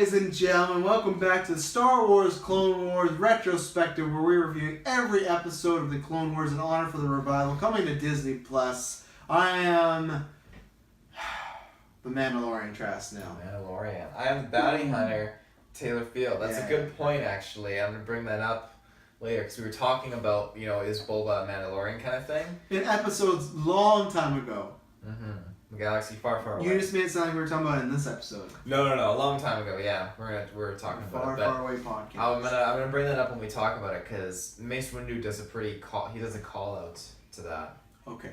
ladies and gentlemen. Welcome back to the Star Wars Clone Wars Retrospective, where we're reviewing every episode of the Clone Wars in honor for the revival coming to Disney+. I am the Mandalorian Trask now. Mandalorian. I am the bounty hunter, Taylor Field. That's a good point, actually. I'm going to bring that up later, because we were talking about, is Boba a Mandalorian kind of thing? In episodes long time ago. Mm-hmm. The galaxy far, far away. You just made it sound like we were talking about it in this episode. No. A long time ago, yeah. We're talking about it. Far away podcast. I'm gonna bring that up when we talk about it, because Mace Windu does a call out to that. Okay.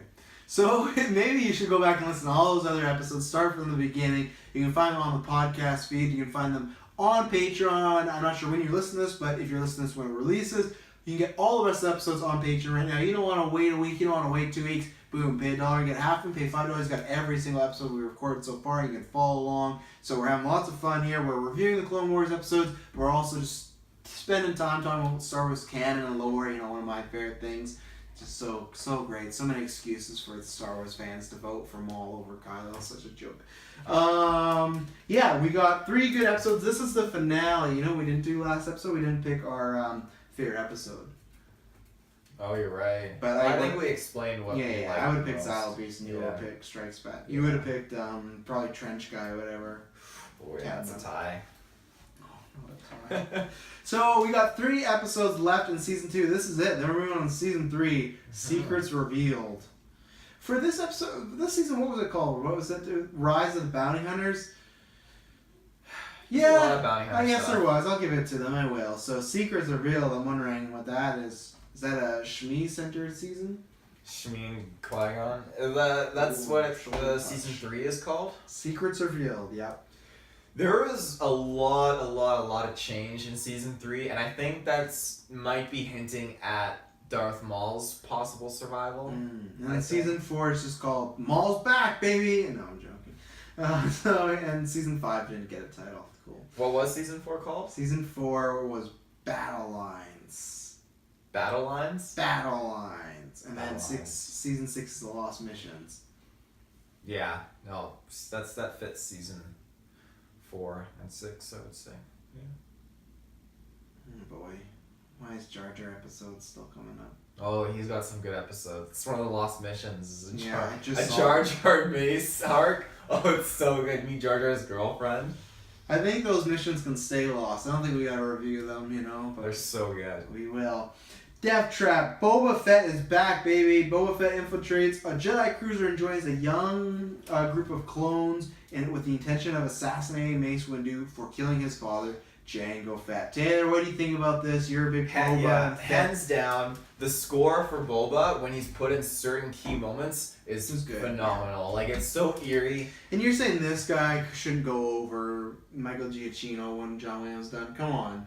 So maybe you should go back and listen to all those other episodes. Start from the beginning. You can find them on the podcast feed. You can find them on Patreon. I'm not sure when you listen to this, but if you're listening to this when it releases, you can get all the rest of the episodes on Patreon right now. You don't want to wait a week. You don't want to wait 2 weeks. Boom, pay $1, get half and pay $5. Got every single episode we recorded so far. You can follow along. So we're having lots of fun here. We're reviewing the Clone Wars episodes. But we're also just spending time talking about Star Wars canon and lore. One of my favorite things. Just so great. So many excuses for the Star Wars fans to vote for Maul over Kylo. That's such a joke. Yeah, we got 3 good episodes. This is the finale. We didn't do last episode. We didn't pick our favorite episode. Oh, you're right. But I think we explained what we liked. I would have picked Xylo Beast and you would have picked Strikes Back. You would have picked probably Trench Guy or whatever. Oh, yeah, that's a tie. Oh, not a tie. So we got 3 episodes left in season 2. This is it. Then we're moving on to season 3. Secrets Revealed. For this season, what was it called? What was that? Rise of the Bounty Hunters? Yeah, a lot of bounty hunter I guess stuff. there was. I'll give it to them. I will. So Secrets Revealed. I'm wondering what that is. Is that a Shmi-centered season? Shmi Qui-Gon? That's what season 3 is called? Secrets Revealed, yep. There was a lot of change in season 3, and I think that's might be hinting at Darth Maul's possible survival. And then season 4 is just called Maul's Back, baby! No, I'm joking. And season 5 didn't get a title. Cool. What was season 4 called? Season 4 was Battle Lines. Battle Lines? Battle Lines. And then season 6 is The Lost Missions. Yeah, no, that fits season 4 and 6, I would say. Yeah. Oh boy. Why is Jar Jar episode still coming up? Oh, he's got some good episodes. It's one of the Lost Missions. A Jar Jar Mace arc. Oh, it's so good. Meet Jar Jar's girlfriend. I think those missions can stay lost. I don't think we gotta review them, But they're so good. We will. Death Trap. Boba Fett is back, baby. Boba Fett infiltrates a Jedi cruiser and joins a young group of clones with the intention of assassinating Mace Windu for killing his father, Jango Fett. Taylor, what do you think about this? You're a big Boba. Hands down, the score for Boba when he's put in certain key moments is phenomenal. Like, it's so eerie. And you're saying this guy shouldn't go over Michael Giacchino when John Williams done? Come on.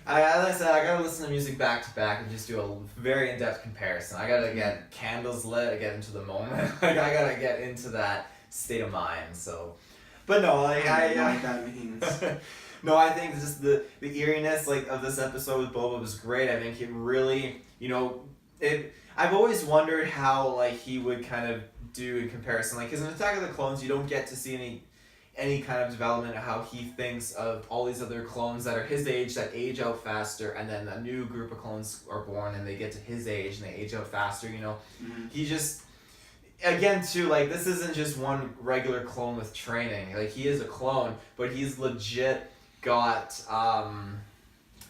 As I said, I gotta listen to music back to back and just do a very in-depth comparison. I gotta get candles lit, get into the moment. I gotta get into that state of mind. So, but no, I don't know what that means. No, I think just the eeriness of this episode with Boba was great. I think it really, I've always wondered how he would kind of do in comparison. Because in Attack of the Clones, you don't get to see any kind of development of how he thinks of all these other clones that are his age that age out faster, and then a new group of clones are born and they get to his age and they age out faster. Mm-hmm. He just. Again, too, this isn't just one regular clone with training. He is a clone, but he's legit got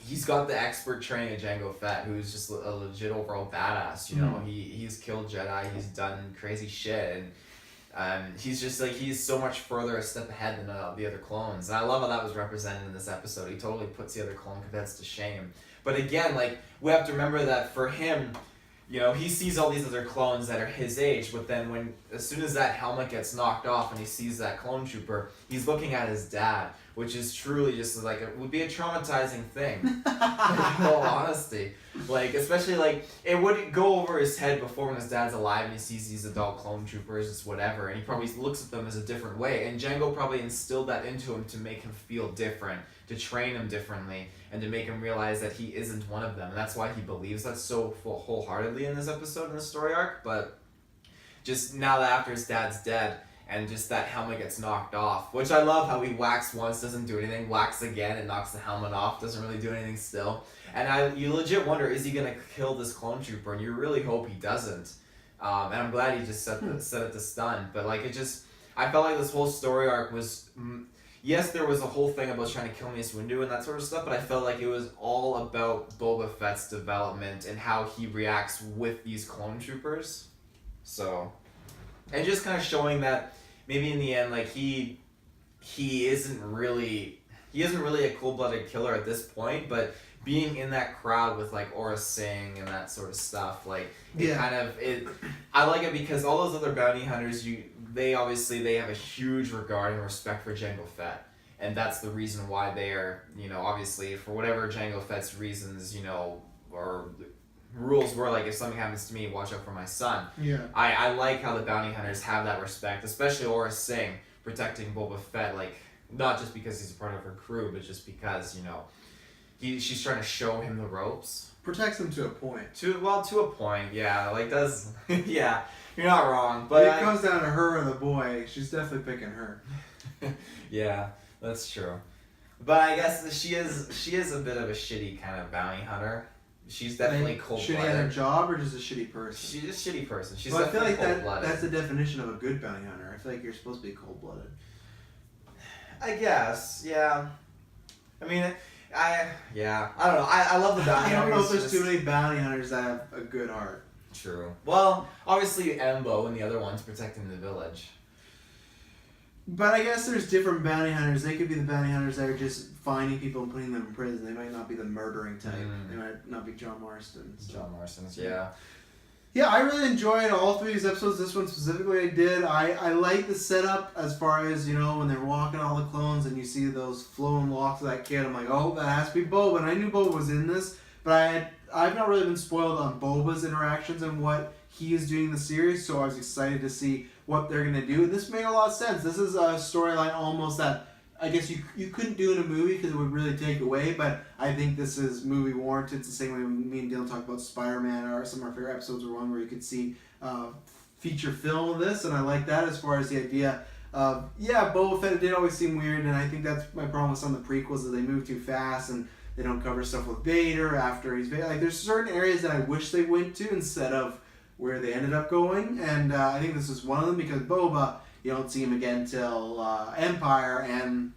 he's got the expert training of Jango Fett, who's just a legit overall badass. He's killed Jedi, he's done crazy shit, and he's just he's so much further a step ahead than the other clones. And I love how that was represented in this episode. He totally puts the other clone cadets to shame. But again, we have to remember that for him, he sees all these other clones that are his age, but then as soon as that helmet gets knocked off and he sees that clone trooper, he's looking at his dad, which is truly just it would be a traumatizing thing. In all honesty. Especially it would go over his head before when his dad's alive and he sees these adult clone troopers, just whatever, and he probably looks at them as a different way. And Jango probably instilled that into him to make him feel different, to train him differently, and to make him realize that he isn't one of them. And that's why he believes that so wholeheartedly in this episode, in the story arc. But just now that after his dad's dead, and just that helmet gets knocked off. Which I love how he whacks once, doesn't do anything, whacks again, and knocks the helmet off, doesn't really do anything still. And you legit wonder, is he gonna kill this clone trooper? And you really hope he doesn't. And I'm glad he just set it to stun. But like I felt like this whole story arc was, yes, there was a whole thing about trying to kill Mace Windu and that sort of stuff, but I felt like it was all about Boba Fett's development and how he reacts with these clone troopers. So, and just kind of showing that maybe in the end, like he isn't really a cold-blooded killer at this point, but being in that crowd with like Aura Singh and that sort of stuff, like I like it because all those other bounty hunters, they have a huge regard and respect for Jango Fett, and that's the reason why they are, obviously for whatever Jango Fett's reasons, or rules were, like if something happens to me, watch out for my son. Yeah. I like how the bounty hunters have that respect, especially Aura Singh protecting Boba Fett, like not just because he's a part of her crew, but just because she's trying to show him the ropes. Protects him to a point. To a point, yeah. Like does yeah. You're not wrong, but if it comes down to her or the boy, she's definitely picking her. Yeah, that's true. But I guess she is a bit of a shitty kind of bounty hunter. She's definitely cold-blooded. Shitty at her job or just a shitty person? She's just a shitty person. She's I feel like cold-blooded. that's the definition of a good bounty hunter. I feel like you're supposed to be cold-blooded. I guess, yeah. I mean, I don't know. I love the bounty hunters. I don't know if there's too many bounty hunters that have a good heart. True. Well, obviously Embo and the other one's protecting the village. But I guess there's different bounty hunters. They could be the bounty hunters that are just finding people and putting them in prison. They might not be the murdering type. They might not be John Marston. So. John Marston's, yeah. Yeah, I really enjoyed all three of these episodes. This one specifically I did. I like the setup as far as, when they're walking all the clones and you see those flowing locks of that kid. I'm like, oh, that has to be Boba. And I knew Boba was in this, but I've not really been spoiled on Boba's interactions and what he is doing in the series, so I was excited to see what they're going to do. And this made a lot of sense. This is a storyline almost that I guess you couldn't do in a movie because it would really take away, but I think this is movie warranted. It's the same way me and Dylan talked about Spider-Man, or some of our favorite episodes are one where you could see feature film of this, and I like that as far as the idea of, Boba Fett did always seem weird, and I think that's my problem with some of the prequels, is they move too fast, and they don't cover stuff with Vader after he's Vader. Like, there's certain areas that I wish they went to instead of where they ended up going, and I think this is one of them, because Boba, you don't see him again till Empire, and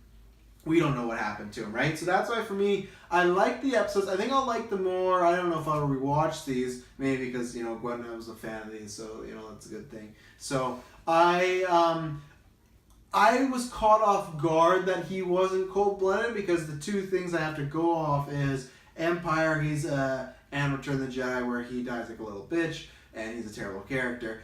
we don't know what happened to him, right? So that's why, for me, I like the episodes. I think I'll like them more. I don't know if I'll rewatch these, maybe because, Gwen was a fan of these, so, that's a good thing. So, I was caught off guard that he wasn't cold-blooded, because the two things I have to go off is Empire, he's and Return of the Jedi, where he dies like a little bitch, and he's a terrible character.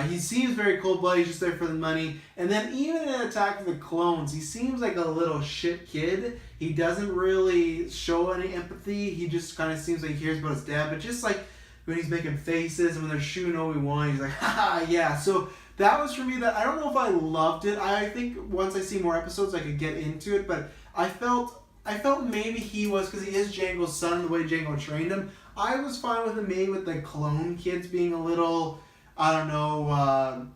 He seems very cold-blooded, he's just there for the money. And then even in Attack of the Clones, he seems like a little shit kid. He doesn't really show any empathy. He just kind of seems like he cares about his dad. But just like when he's making faces and when they're shooting Obi-Wan, he's like, haha, yeah. So that was for me that, I don't know if I loved it. I think once I see more episodes, I could get into it. But I felt maybe he was, because he is Jango's son, the way Jango trained him. I was fine with him, maybe with the clone kids being a little, I don't know,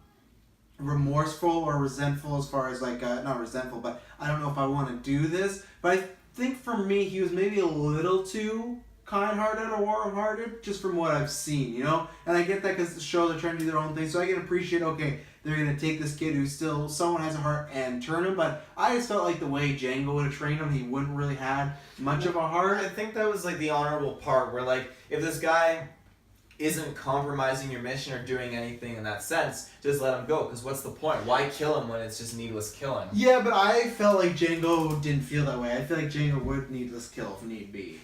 remorseful or resentful, as far as like, not resentful, but I don't know if I want to do this. But I think for me, he was maybe a little too kind-hearted or warm-hearted, just from what I've seen, And I get that because the show, they're trying to do their own thing, so I can appreciate, okay, they're going to take this kid who still someone has a heart and turn him, but I just felt like the way Jango would have trained him, he wouldn't really had much of a heart. I think that was like the honorable part, where like, if this guy isn't compromising your mission or doing anything in that sense, just let him go, because what's the point? Why kill him when it's just needless killing? Yeah, but I felt like Jango didn't feel that way. I feel like Jango would needless kill if need be.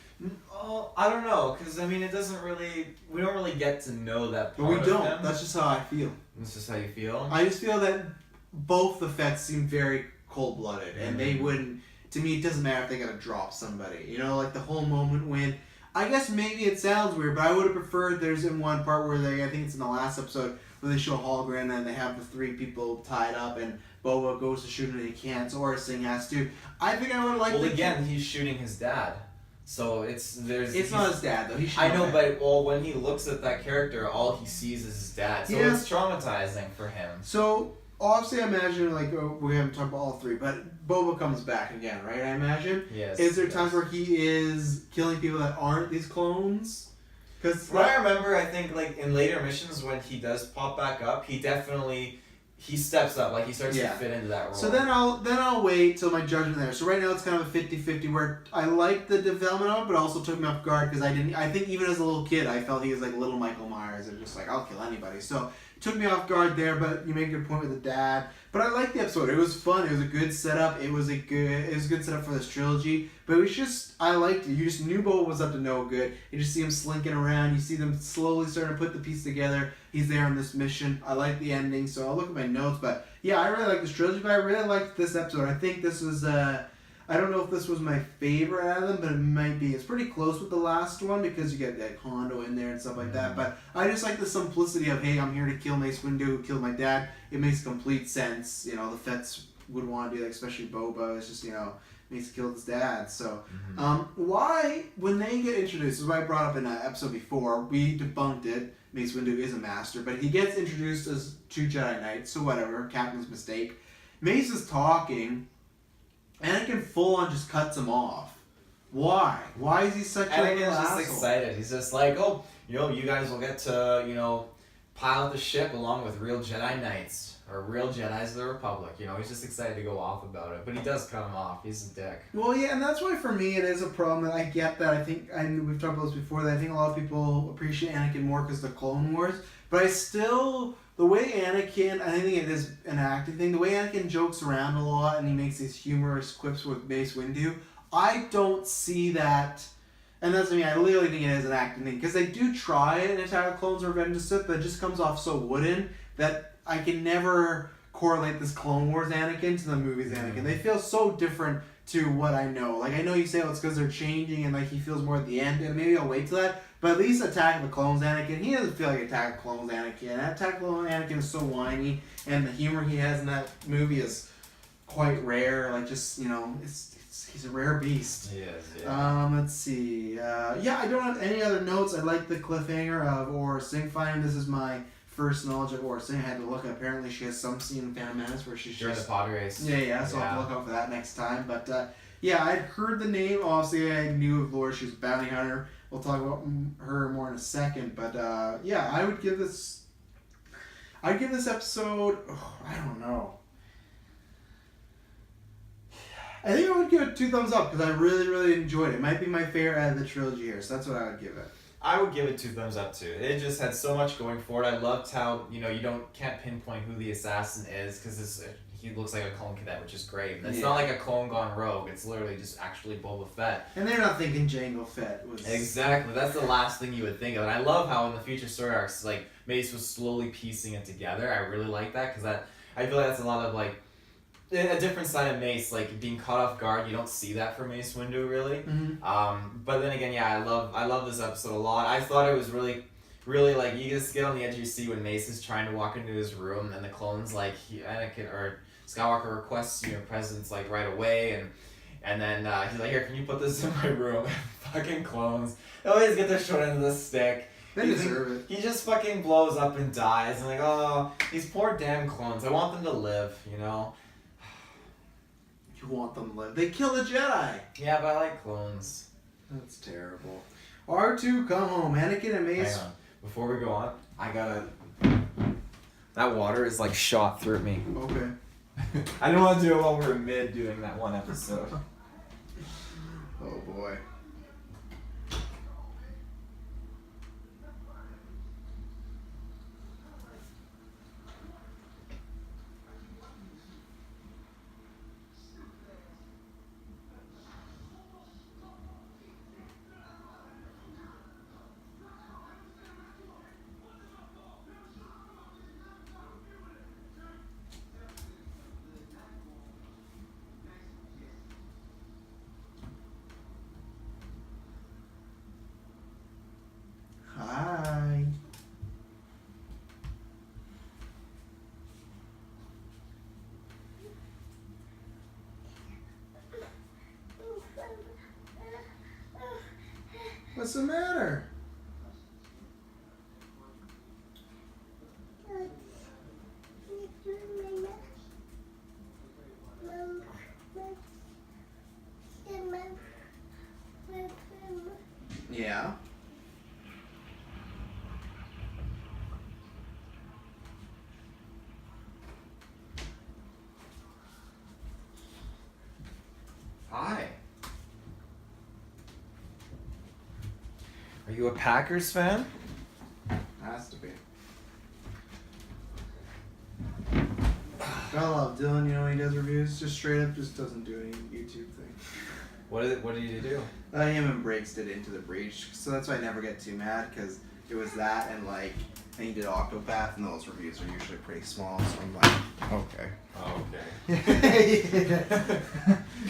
Oh, I don't know, because I mean, we don't really get to know that part. But we don't. Of him. That's just how I feel. That's just how you feel? I just feel that both the Fetts seem very cold-blooded, and they wouldn't, to me, it doesn't matter if they gotta drop somebody. Like the whole moment when, I guess maybe it sounds weird, but I would have preferred, there's in one part where I think it's in the last episode, where they show a hologram and they have the three people tied up, and Boba goes to shoot him and he can't, so Aura Singh has to. I think I would have liked Well, again, he's shooting his dad. So it's not his dad though. I know, but when he looks at that character, all he sees is his dad. So it's traumatizing for him. So obviously, I imagine, like, we haven't talked about all three, but Boba comes back again, right? I imagine. Yes. Is there times where he is killing people that aren't these clones? Because I remember, I think, like, in later missions when he does pop back up, he definitely he steps up, like he starts to fit into that role. So then I'll wait till my judgment there. So right now it's kind of a 50-50 where I like the development of it, but also took me off guard because I think even as a little kid I felt he was like little Michael Myers and just like I'll kill anybody. So it took me off guard there, but you make a good point with the dad. But I liked the episode. It was fun. It was a good setup. It was a good setup for this trilogy. But it was just I liked it. You just knew Boba was up to no good. You just see him slinking around. You see them slowly starting to put the piece together. He's there on this mission. I like the ending, so I'll look at my notes. But yeah, I really like this trilogy, but I really liked this episode. I think this was, I don't know if this was my favorite out of them, but it might be. It's pretty close with the last one because you get like Hondo in there and stuff like that. But I just like the simplicity of, hey, I'm here to kill Mace Windu, who killed my dad. It makes complete sense. You know, the Fetts would want to do that, especially Boba. It's just, you know, Mace killed his dad. So, why, when they get introduced, this is what I brought up in an episode before, we debunked it. Mace Windu is a master, but he gets introduced as two Jedi Knights, so whatever, Captain's mistake. Mace is talking, Anakin full on just cuts him off. Why? Why is he such a Anakin's little just asshole? excited. He's just like, oh, you know, you guys will get to, you know, pilot the ship along with real Jedi Knights. Or real Jedis of the Republic. You know, he's just excited to go off about it. But he does cut him off. He's a dick. Well, yeah, and that's why for me it is a problem. That I get that. I think, and we've talked about this before, that I think a lot of people appreciate Anakin more because of the Clone Wars. But I still, the way Anakin, I think it is an acting thing, the way Anakin jokes around a lot and he makes these humorous quips with Mace Windu, I don't see that. And that's, I mean, I literally think it is an acting thing. Because they do try it in Attack of the Clones or Revenge of the Sith, but it just comes off so wooden that I can never correlate this Clone Wars Anakin to the movies Anakin. They feel so different to what I know. Like, I know you say, oh, it's because they're changing and, like, he feels more at the end, and maybe I'll wait till that. But at least Attack of the Clones Anakin, he doesn't feel like Attack of the Clones Anakin. Attack of the Clones Anakin is so whiny, and the humor he has in that movie is quite rare. Like, just, you know, he's a rare beast. He is, yeah. Let's see. Yeah, I don't have any other notes. I like the cliffhanger of Aurra Sing finding. This is my first knowledge of Aurra Sing. I had to look. Apparently, she has some scene in Phantom Menace where she's during just the pod race. Yeah. So I'll have to look out for that next time. But yeah, I'd heard the name. Obviously, I knew of Laura. She was a bounty hunter. We'll talk about her more in a second. But yeah, I would give this. I'd give this episode. Oh, I don't know. I think I would give it 2 thumbs up because I really, really enjoyed it. It might be my favorite out of the trilogy here, so that's what I would give it. I would give it 2 thumbs up too. It just had so much going for it. I loved how, you know, you can't pinpoint who the assassin is because he looks like a clone cadet, which is great. And it's not like a clone gone rogue. It's literally just actually Boba Fett. And they're not thinking Jango Fett was... Exactly. That's the last thing you would think of. And I love how in the future story arcs, like, Mace was slowly piecing it together. I really like that because I feel like that's a lot of, like, a different side of Mace, like being caught off guard. You don't see that from Mace Windu really. But then again, yeah, I love this episode a lot. I thought it was really, really like you just get on the edge of your seat when Mace is trying to walk into his room and the clones like Anakin or Skywalker requests your presence like right away and then he's like, here, can you put this in my room? Fucking clones, they always get their short end of the stick. They deserve it. He just fucking blows up and dies. And like, oh, these poor damn clones. I want them to live, you know. You want them to live. They kill the Jedi. Yeah, but I like clones. That's terrible. R2, come home. Anakin and Mace. Hang on. Before we go on, I gotta... That water is like shot through me. Okay. I didn't want to do it while we were mid doing that one episode. Oh boy. Hi. What's the matter? you a Packers fan? Has to be. I love Dylan, you know, he does reviews, just straight up just doesn't do any YouTube thing. What did you do? Him and Breaks did Into the Breach, so that's why I never get too mad, because it was that and like, and he did Octopath, and those reviews are usually pretty small, so I'm like, okay. Oh, okay.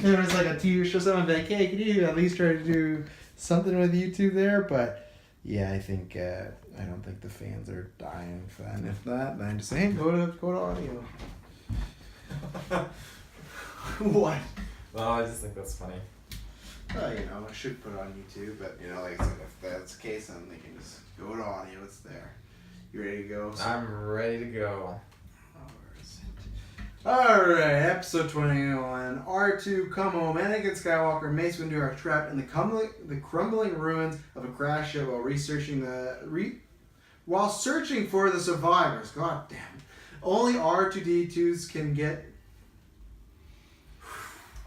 It was like a TV show, so I'm like, hey, can you at least try to do something with YouTube there? But yeah, I think, I don't think the fans are dying for that, and if not, then I'm just saying, go to audio. What? Well, I just think that's funny. Well, you know, I should put it on YouTube, but, you know, like I said, if that's the case, then they can just go to audio, it's there. You ready to go? I'm ready to go. Alright, episode 21. R2, come home. Anakin Skywalker and Mace Windu are trapped in the crumbling ruins of a crash ship while searching for the survivors. God damn it. Only R2D2s can get...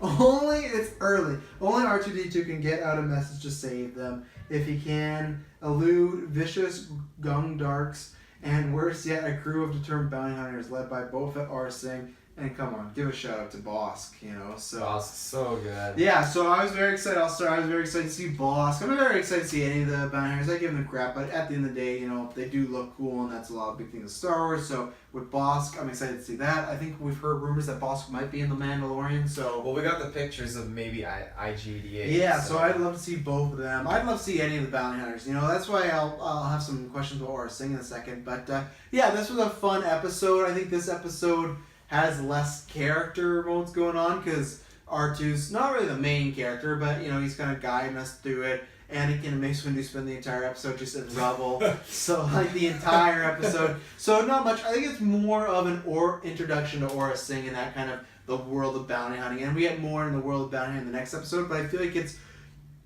It's early. Only R2D2 can get out a message to save them. If he can, elude vicious Gungdarks, and worse yet, a crew of determined bounty hunters led by Boba Arsing. And come on, give a shout out to Bosk, you know. So Bosk's so good. yeah, so I was very excited. I was very excited to see Bosk. I'm not very excited to see any of the bounty hunters. I give them crap, but at the end of the day, you know, they do look cool, and that's a lot of big things of Star Wars. So with Bosk, I'm excited to see that. I think we've heard rumors that Bosk might be in The Mandalorian. So well, we got the pictures of maybe IG-88. yeah, so I'd love to see both of them. I'd love to see any of the bounty hunters. You know, that's why I'll have some questions about Arsing in a second. But yeah, this was a fun episode. I think this episode has less character modes going on because R2's not really the main character, but, you know, he's kind of guiding us through it. Anakin and Mace Windu spend the entire episode just in rubble. So, like, the entire episode. So, not much. I think it's more of an introduction to Aura Singh and that kind of the world of bounty hunting. And we get more in the world of bounty hunting in the next episode, but I feel like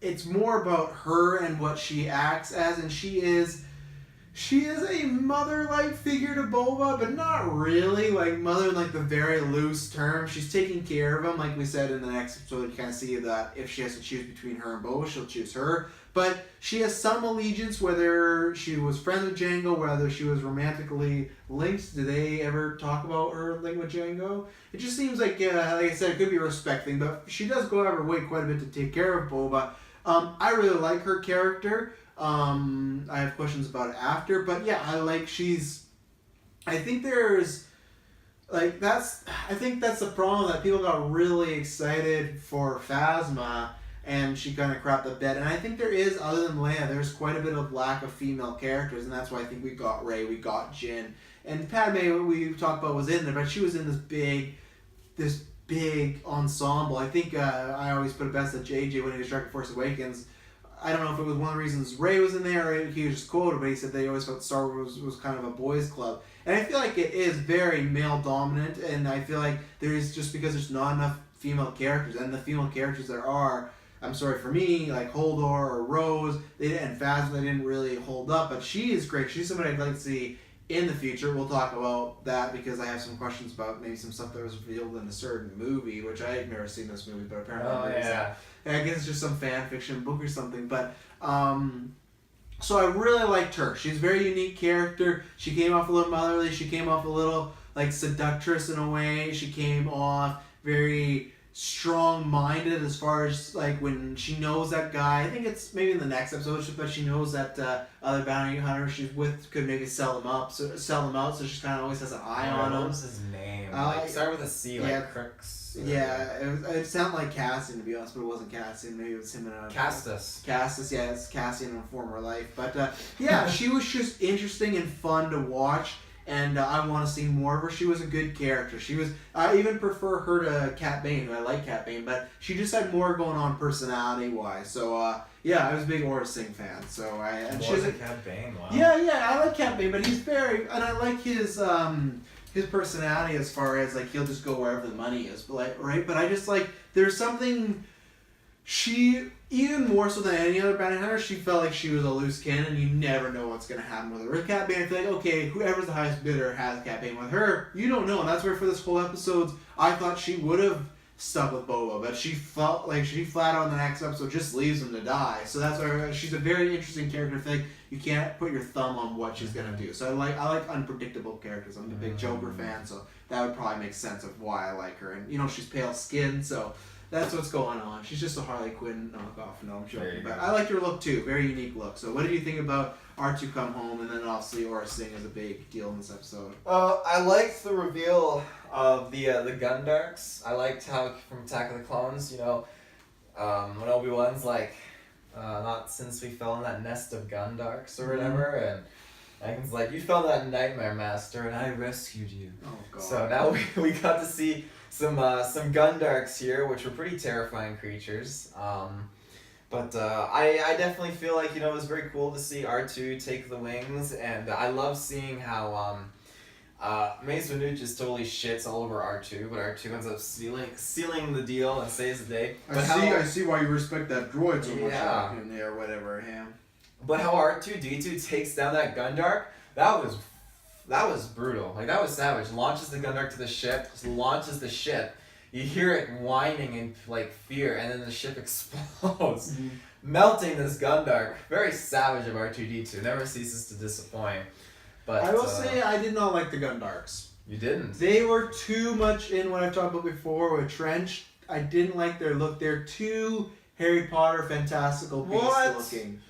it's more about her and what she acts as, and she is a mother-like figure to Boba, but not really. Like, mother in, like, the very loose term. She's taking care of him, like we said in the next episode. You kind of see that if she has to choose between her and Boba, she'll choose her. But she has some allegiance, whether she was friends with Jango, whether she was romantically linked. Did they ever talk about her link with Jango? It just seems like I said, it could be a respect thing, but she does go out of her way quite a bit to take care of Boba. I really like her character. I have questions about it after, but yeah, I think that's the problem, that people got really excited for Phasma and she kind of crapped the bed. And I think there is, other than Leia, there's quite a bit of lack of female characters, and that's why I think we got Rey, we got Jyn, and Padme, we talked about, was in there, but she was in this big ensemble. I think I always put it best that JJ, when he was directing Force Awakens, I don't know if it was one of the reasons Rey was in there or he was just quoted, but he said they always felt Star Wars was kind of a boys' club. And I feel like it is very male-dominant, and I feel like there's, just because there's not enough female characters, and the female characters there are, I'm sorry, for me, like Holdor or Rose, and Phasma, they didn't really hold up, but she is great. She's somebody I'd like to see in the future. We'll talk about that because I have some questions about maybe some stuff that was revealed in a certain movie, which I've never seen this movie, but apparently I guess it's just some fan fiction book or something. But so I really liked her. She's a very unique character. She came off a little motherly. She came off a little like seductress in a way. She came off very strong-minded as far as like when she knows that guy. I think it's maybe in the next episode, but she knows that other bounty hunter she's with could maybe sell him out. So she kind of always has an eye on him. What was his name? Start with a C, like Crooks. Yeah, it sounded like Cassian, to be honest, but it wasn't Cassian. Maybe it was him in a... Castus, yeah, it's Cassian in a former life. But yeah, she was just interesting and fun to watch, and I want to see more of her. She was a good character. I even prefer her to Cat Bane, who I like Cat Bane, but she just had more going on personality-wise. So, yeah, I was a big Aura Singh fan. So she's a Cat Bane, wow. Yeah, I like Cat Bane, but he's and I like his personality as far as like he'll just go wherever the money is, but like, right? But I just like, there's something, she, even more so than any other bounty hunter, she felt like she was a loose cannon. You never know what's going to happen with her. With Cat Bane, I feel like, okay, whoever's the highest bidder has Cat Bane. With her, you don't know, and that's where for this whole episode, I thought she would have stuck with Boba, but she felt like she flat out in the next episode just leaves him to die. So that's why she's a very interesting character thing. You can't put your thumb on what she's gonna do. So I like unpredictable characters. I'm a big Joker fan, so that would probably make sense of why I like her. And she's pale skinned, so that's what's going on. She's just a Harley Quinn knockoff. No, I'm joking, but I liked her look too. Very unique look. So what did you think about R2 come home, and then obviously Aura Singh is a big deal in this episode? I liked the reveal of the Gundarks. I liked how from Attack of the Clones, when Obi-Wan's like, not since we fell in that nest of Gundarks or whatever, and Anakin's like, you fell in that nightmare, Master, and I rescued you. Oh god. So now we got to see some Gundarks here, which were pretty terrifying creatures. But I definitely feel like, it was very cool to see R2 take the wings, and I love seeing how Mace Windu just totally shits all over R2, but R2 ends up sealing the deal and saves the day. I see why you respect that droid so much in there or whatever, Ham. But how R2-D2 takes down that Gundark, that was brutal. Like, that was savage. Launches the Gundark to the ship, just launches the ship. You hear it whining in like fear, and then the ship explodes, melting this Gundark. Very savage of R2-D2. Never ceases to disappoint. But I will say I did not like the Gundarks. You didn't? They were too much in what I've talked about before with Trench. I didn't like their look. They're too Harry Potter fantastical beast looking.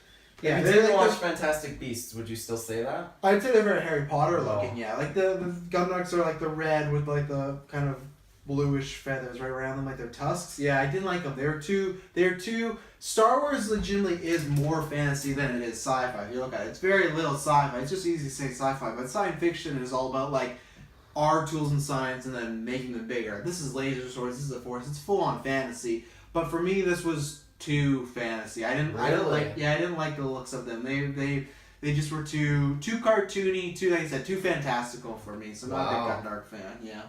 Yeah, if you didn't watch Fantastic Beasts, would you still say that? I'd say they're very Harry Potter looking, yeah. Like the Gundarks are like the red with like the kind of bluish feathers right around them, like their tusks. Yeah, I didn't like them. They're too. Star Wars legitimately is more fantasy than it is sci-fi. If you look at it, it's very little sci-fi. It's just easy to say sci-fi, but science fiction is all about like our tools and science and then making them bigger. This is laser swords. This is a force. It's full on fantasy. But for me, this was too fantasy. I didn't like the looks of them. They just were too cartoony, too, like I said, too fantastical for me. So I'm not a big Gundark fan. Yeah.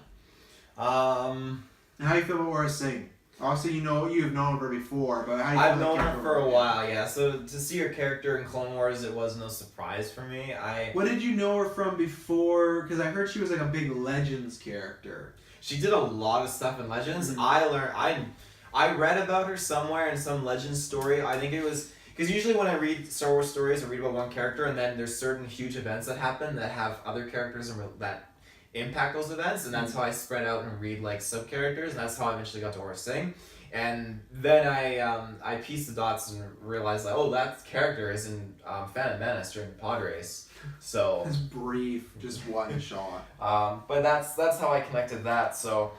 And how do you feel about Aura Singh? Obviously, you've known her before, but how do you feel? I've known her for a while, yeah. So to see her character in Clone Wars, it was no surprise for me. What did you know her from before? Because I heard she was like a big Legends character. She did a lot of stuff in Legends. I read about her somewhere in some Legends story. I think it was because usually when I read Star Wars stories, I read about one character, and then there's certain huge events that happen that have other characters that impact those events, and that's how I spread out and read like sub characters, and that's how I eventually got to Aura Singh. And then I pieced the dots and realized like, oh, that character is in Phantom Menace during the pod race. So it's brief, just one shot. But that's how I connected that. So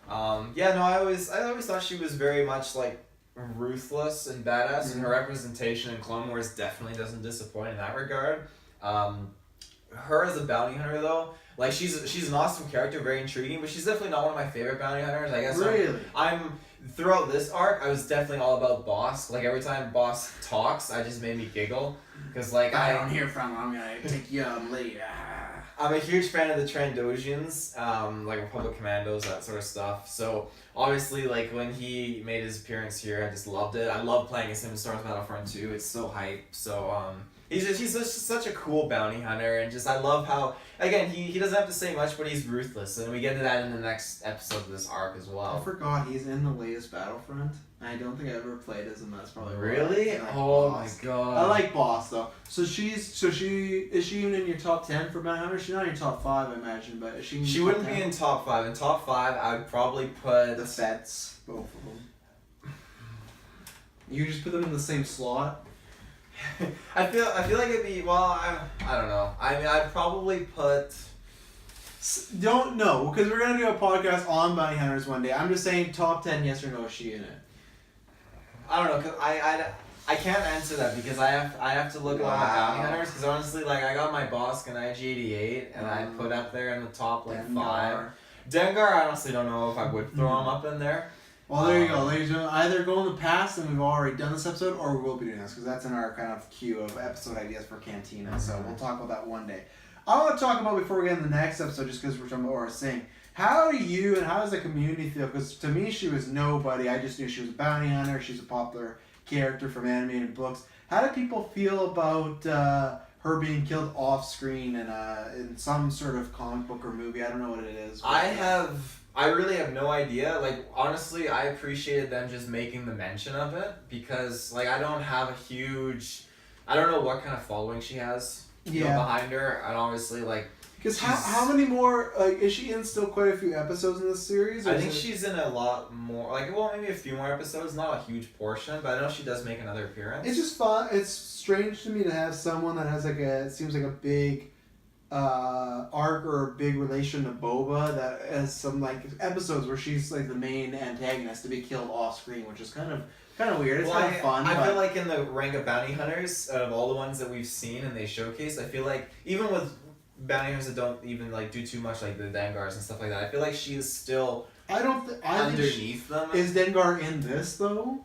I always thought she was very much like ruthless and badass, and her representation in Clone Wars definitely doesn't disappoint in that regard. Her as a bounty hunter though, like she's an awesome character, very intriguing, but she's definitely not one of my favorite bounty hunters. I guess really. I'm throughout this arc, I was definitely all about Boss. Like every time Boss talks, I just made me giggle because like I don't hear from him. I'm gonna take you later. I'm a huge fan of the Trandoshians, like Republic Commandos, that sort of stuff. So obviously, like when he made his appearance here, I just loved it. I love playing as him in Star Wars Battlefront 2. It's so hype. So he's such a cool bounty hunter, and just I love how again he doesn't have to say much, but he's ruthless, and we get to that in the next episode of this arc as well. I forgot he's in the latest Battlefront. I don't think I ever played as him. That's probably really. Like oh Boss. My god. I like Boss though. So is she even in your top 10 for bounty hunter? She's not in your top 5, I imagine, but is she? She wouldn't be in top 5. In top 5, I would probably put the Fetts, both of them. You just put them in the same slot. I feel like it'd be I don't know. I mean, I'd probably put. Don't know because we're gonna do a podcast on bounty hunters one day. I'm just saying top 10, yes or no. Is she in it? I don't know, cause I can't answer that because I have to look at all my bounty hunters because honestly, like I got my Bosk and IG-88 and I put up there in the top like Dengar. 5. Dengar, I honestly don't know if I would throw him up in there. Well, there you go, ladies and gentlemen. Either go in the past and we've already done this episode, or we will be doing this because that's in our kind of queue of episode ideas for Cantina. So we'll talk about that one day. I want to talk about before we get in the next episode, just because we're talking about Aura Singh. How do you and how does the community feel? Because to me, she was nobody. I just knew she was a bounty hunter. She's a popular character from animated books. How do people feel about her being killed off screen in some sort of comic book or movie? I don't know what it is. I have I really have no idea. Like, honestly, I appreciated them just making the mention of it because, like, I don't have a huge... I don't know what kind of following she has behind her. And obviously, like... Because how many more... Like, is she in still quite a few episodes in this series? I think she's in a lot more... Like, well, maybe a few more episodes. Not a huge portion, but I know she does make another appearance. It's just fun. It's strange to me to have someone that has, like, it seems like a big... arc or a big relation to Boba that has some like episodes where she's like the main antagonist to be killed off screen, which is kind of weird. It's kind of fun. I feel like in the rank of bounty hunters, out of all the ones that we've seen and they showcase, I feel like even with bounty hunters that don't even like do too much, like the Dengars and stuff like that, I feel like she is still underneath them. Is Dengar in this though?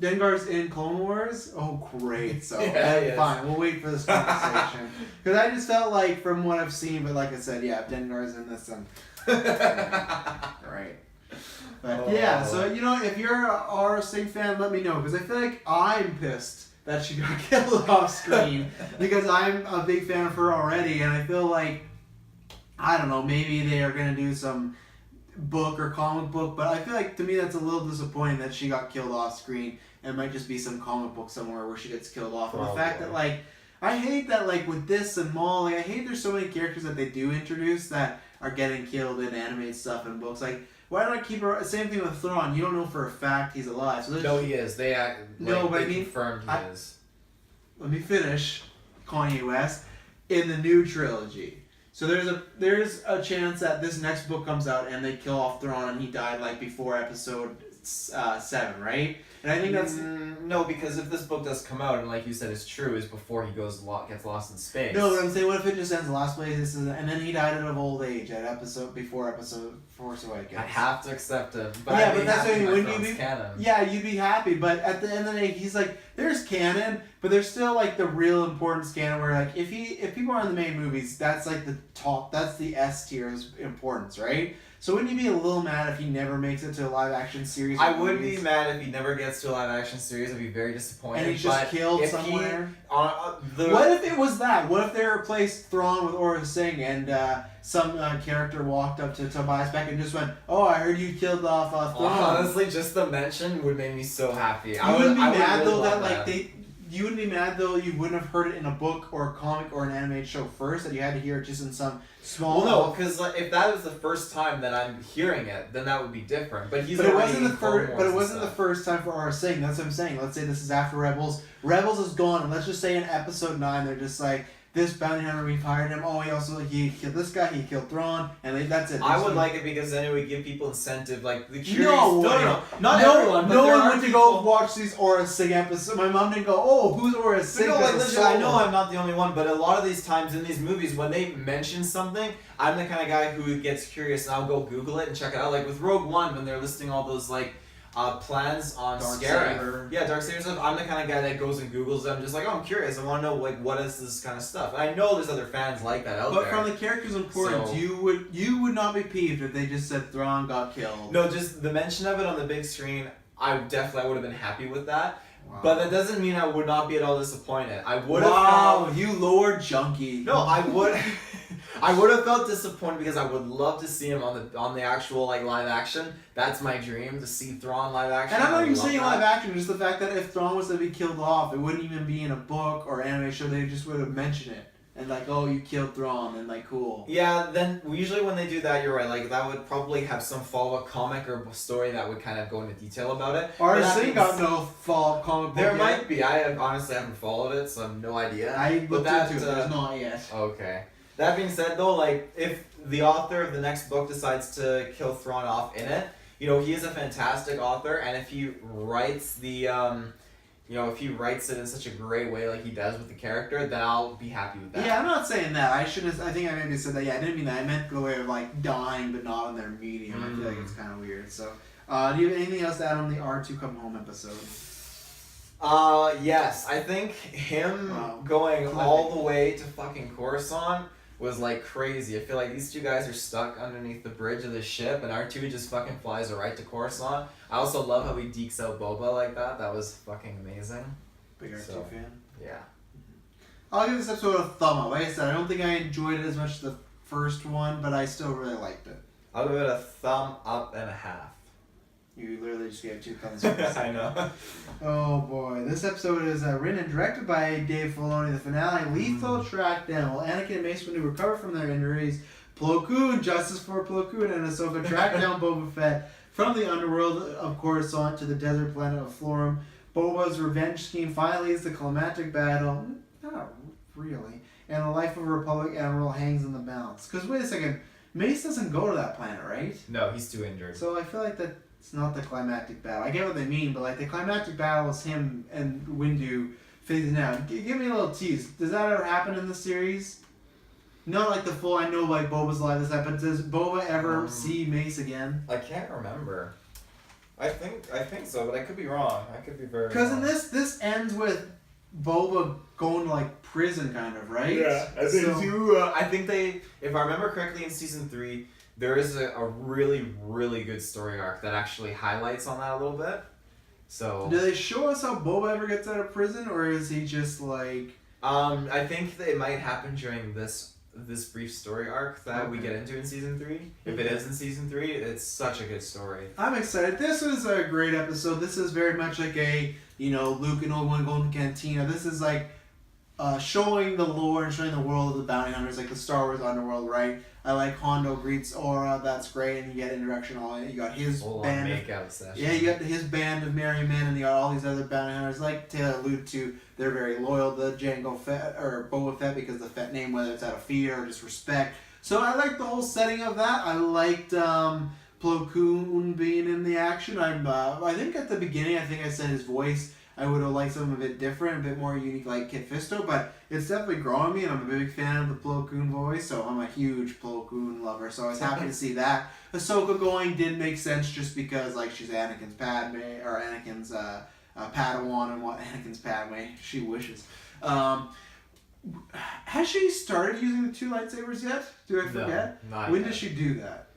Dengar's in Clone Wars? Oh, great. So, fine. We'll wait for this conversation. Because I just felt like, from what I've seen, but like I said, yeah, if Dengar's in this, then... Right. But, so, you know, if you're a R-Sing fan, let me know. Because I feel like I'm pissed that she got killed off screen. Because I'm a big fan of her already. And I feel like, I don't know, maybe they are going to do some... book or comic book, but I feel like to me that's a little disappointing that she got killed off screen, and it might just be some comic book somewhere where she gets killed off. And the fact that like I hate that like with this and Maul, like I hate there's so many characters that they do introduce that are getting killed in animated stuff and books. Like why not keep her? Same thing with Thrawn. You don't know for a fact he's alive. So no, he is. They confirmed he is. Let me finish. Kanye West in the new trilogy. So there's a chance that this next book comes out and they kill off Thrawn and he died like before episode 7, right? And I think that's no, because if this book does come out and like you said it's true, is before he gets lost in space. No, but I'm saying what if it just ends the last place and then he died of old age at before episode Force Awakens. I have to accept it. But yeah, but that's what I mean. When you be canon. Yeah, you'd be happy. But at the end of the day, he's like, there's canon, but there's still like the real importance canon where like if people are in the main movies, that's like the top, that's the S tier of importance, right? So wouldn't you be a little mad if he never makes it to a live action series? I would be mad if he never gets to a live action series. I'd be very disappointed. And he's just killed somewhere. What if it was that? What if they replaced Thrawn with Aurra Sing and some character walked up to Tobias Beck and just went, "Oh, I heard you killed off Thrawn." Honestly, just the mention would make me so happy. You wouldn't be mad though that like you wouldn't be mad though you wouldn't have heard it in a book or a comic or an animated show first, that you had to hear it just in some small... Well, no, because like, if that was the first time that I'm hearing it, then that would be different. But it wasn't the first time for Aurra Sing. That's what I'm saying. Let's say this is after Rebels. Rebels is gone, and let's just say in episode 9 they're just like, this bounty hunter, we fired him. Oh, he killed this guy. He killed Thrawn, and that's it. I would like it because then it would give people incentive, like the curious. Not everyone. No one went to go watch these Aurra Sing episodes. My mom didn't go, "Oh, who's Aurra Sing?" No, like literally, I know I'm not the only one, but a lot of these times in these movies, when they mention something, I'm the kind of guy who gets curious and I'll go Google it and check it out. Like with Rogue One, when they're listing all those like. Plans on Scarif. Yeah, Darksaber stuff. I'm the kind of guy that goes and Googles them, just like, oh, I'm curious. I want to know like what is this kind of stuff. And I know there's other fans like that out there. But from the characters' importance, you would not be peeved if they just said Thrawn got killed. No, just the mention of it on the big screen. I would have been happy with that. Wow. But that doesn't mean I would not be at all disappointed. I would have. Wow, you Lord Junkie. No, I would. I would have felt disappointed because I would love to see him on the actual like live action. That's my dream, to see Thrawn live action. And I'm not even saying live action, just the fact that if Thrawn was to be killed off, it wouldn't even be in a book or anime show. They just would have mentioned it. And like, oh, you killed Thrawn, and like, cool. Yeah, then usually when they do that, you're right. Like that would probably have some follow-up comic or story that would kind of go into detail about it. Aurra Sing got no follow-up comic book. There might be. I honestly haven't followed it, so I have no idea. I looked into it. There's not yet. Okay. That being said, though, like if the author of the next book decides to kill Thrawn off in it, you know, he is a fantastic author, and if he writes if he writes it in such a great way like he does with the character, then I'll be happy with that. Yeah, I'm not saying that. I think I maybe said that. Yeah, I didn't mean that. I meant the way of like dying but not on their medium. I feel like it's kind of weird. So, do you have anything else to add on the R2 Come Home episode? Yes. I think him going all the way to fucking Coruscant was like crazy. I feel like these two guys are stuck underneath the bridge of the ship, and R2 just fucking flies right to Coruscant. I also love how he dekes out Boba like that. That was fucking amazing. Big R2 fan? Yeah. I'll give this episode a thumb up. Like I said, I don't think I enjoyed it as much as the first one, but I still really liked it. I'll give it a thumb up and a half. You literally just gave 2 thumbs. I know. Oh boy, this episode is written and directed by Dave Filoni. The finale, Lethal Trackdown. While Anakin and Mace Windu recover from their injuries, Plo Koon, justice for Plo Koon, and Ahsoka track down Boba Fett from the underworld of Coruscant to the desert planet of Florum. Boba's revenge scheme finally leads to climactic battle. Not really. And the life of a Republic admiral hangs in the balance. Because wait a second, Mace doesn't go to that planet, right? No, he's too injured. So I feel like that's not the climactic battle. I get what they mean, but like the climactic battle is him and Windu phasing out. Give me a little tease. Does that ever happen in the series? Not like the full, I know like Boba's alive this time, but does Boba ever see Mace again? I can't remember. I think so, but I could be wrong. I could be very Because wrong. in this ends with Boba going to like prison kind of, right? Yeah, I think so, I think they, if I remember correctly in season 3, there is a really, really good story arc that actually highlights on that a little bit. So do they show us how Boba ever gets out of prison, or is he just like... I think that it might happen during this brief story arc that we get into in season 3. If it is in season 3, it's such a good story. I'm excited. This was a great episode. This is very much like a, Luke and Obi-Wan going to Cantina. This is like showing the lore and showing the world of the bounty hunters, like the Star Wars underworld, right? I like Hondo greets Aura. That's great, and you get introduction all. You got his band. Makeout session. Yeah, you got his band of merry men, and you got all these other bounty hunters. Like Taylor alluded to, they're very loyal to Jango Fett or Boba Fett because the Fett name, whether it's out of fear or just respect. So I liked the whole setting of that. I liked Plo Koon being in the action. I think at the beginning, I said his voice. I would have liked something a bit different, a bit more unique like Kit Fisto, but it's definitely growing me, and I'm a big fan of the Plo Koon voice, so I'm a huge Plo Koon lover, so I was happy to see that. Ahsoka going did make sense just because, like, she's Anakin's Padme, or Anakin's Padawan, and what Anakin's Padme, she wishes. Has she started using the 2 lightsabers yet? Do I forget? No, not when yet. does she do that?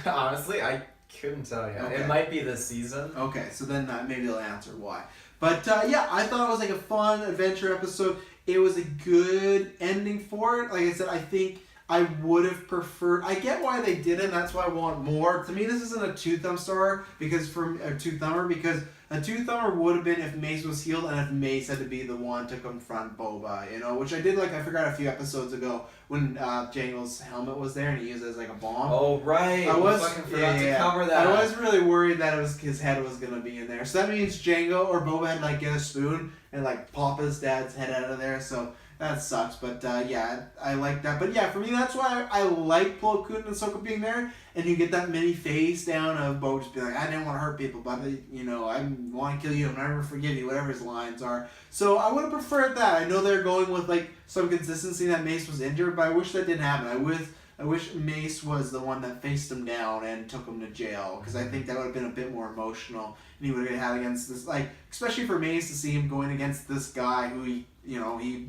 Honestly, I couldn't tell you. Okay. It might be this season. Okay, so then maybe they'll answer why. But yeah, I thought it was like a fun adventure episode. It was a good ending for it. Like I said, I think I would have preferred... I get why they did it, and that's why I want more. To me, this isn't a 2-thumb star, because a 2-thumber, because a 2-thumber would have been if Mace was healed and if Mace had to be the one to confront Boba, which I did like, I forgot a few episodes ago when Jango's helmet was there and he used it as like a bomb. Oh, right. I was fucking forgot to cover that. I was really worried that his head was going to be in there. So that means Jango or Boba had to like get a spoon and like pop his dad's head out of there, so... That sucks, but yeah, I like that. But yeah, for me, that's why I like Plo Koon and Ahsoka being there, and you get that mini face down of Bo just being like, I didn't want to hurt people, but I want to kill you, I'll never forgive you, whatever his lines are. So I would have preferred that. I know they're going with like some consistency that Mace was injured, but I wish that didn't happen. I wish Mace was the one that faced him down and took him to jail, because I think that would have been a bit more emotional, and he would have had against this, like, especially for Mace to see him going against this guy who he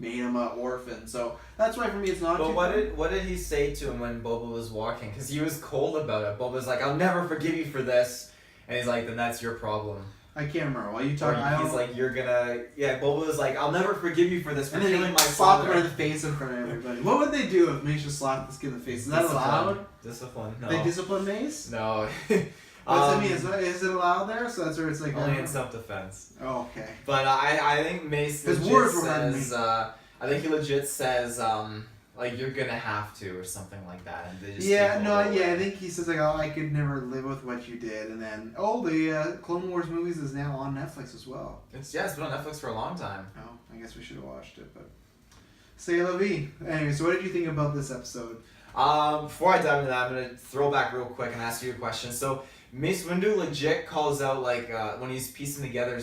made him an orphan. So that's why for me it's not. But what did he say to him when Boba was walking? Because he was cold about it. Boba's like, I'll never forgive you for this, and he's like, then that's your problem. I can't remember. While you talking, he's like, you're gonna... Yeah, Boba was like, I'll never forgive you for this, for and then killing he my slapped him father. in the face in front of everybody. What would they do if Mace just slapped this kid in the face? Is that allowed? Discipline. No. They discipline Mace? No. What's that mean? Is it allowed there? So that's where it's like... Only in self-defense. Oh, okay. But I think Mace His legit words were hurting me. says... I think he legit says, like, you're gonna have to, or something like that. And they just I think he says, like, oh, I could never live with what you did. And then, the Clone Wars movies is now on Netflix as well. It's been on Netflix for a long time. Oh, I guess we should have watched it, but... C'est la vie. Anyway, so what did you think about this episode? Before I dive into that, I'm gonna throw back real quick and ask you a question. So, Mace Windu legit calls out, like, when he's piecing together